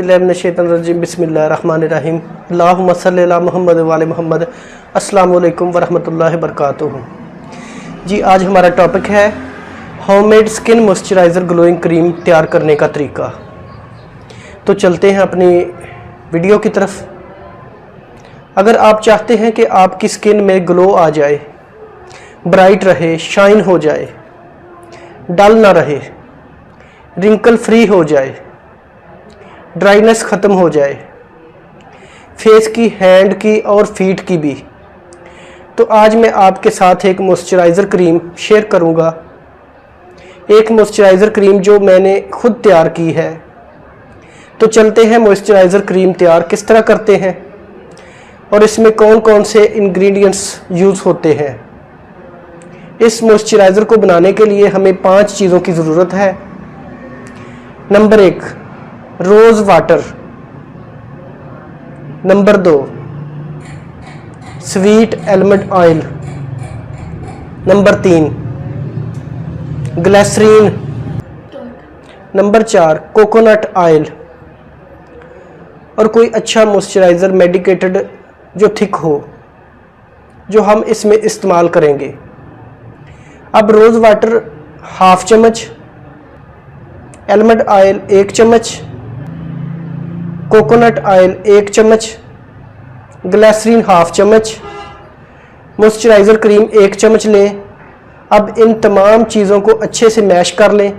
औज़ुबिल्लाहिमिनश्शैतानिर्रजीम बिस्मिल्लाहिर्रहमानिर्रहीम अल्लाहुम्मा सल्लि अला मुहम्मद व आले मुहम्मद। अस्सलामु अलैकुम व रहमतुल्लाहि व बरकातुहू। जी, आज हमारा टॉपिक है homemade skin moisturiser glowing cream तैयार करने का तरीका। तो चलते हैं अपनी वीडियो की तरफ। अगर आप चाहते हैं कि आपकी स्किन में ग्लो आ जाए, ब्राइट रहे, शाइन हो जाए, डल ना रहे, रिंकल फ्री हो जाए, ड्राइनेस ख़त्म हो जाए, फेस की, हैंड की और फीट की भी, तो आज मैं आपके साथ एक मॉइस्चराइज़र क्रीम शेयर करूंगा। एक मॉइस्चराइज़र क्रीम जो मैंने खुद तैयार की है। तो चलते हैं मॉइस्चराइज़र क्रीम तैयार किस तरह करते हैं और इसमें कौन कौन से इंग्रेडिएंट्स यूज़ होते हैं। इस मॉइस्चराइज़र को बनाने के लिए हमें 5 चीज़ों की ज़रूरत है। Number 1, rose water. Number 2, sweet almond oil. Number 3, glycerine. Number 4, coconut oil. और कोई अच्छा मॉइस्चराइज़र मेडिकेटेड जो थिक हो, जो हम इसमें इस्तेमाल करेंगे। अब रोज़ वाटर हाफ चम्मच, आलमंड ऑयल 1 चम्मच, कोकोनट ऑयल 1 चम्मच, ग्लिसरीन हाफ चम्मच, मॉइस्चराइज़र क्रीम 1 चम्मच लें। अब इन तमाम चीज़ों को अच्छे से मैश कर लें।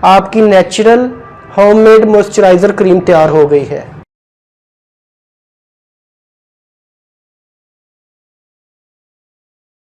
आपकी नेचुरल होममेड मॉइस्चराइज़र क्रीम तैयार हो गई है।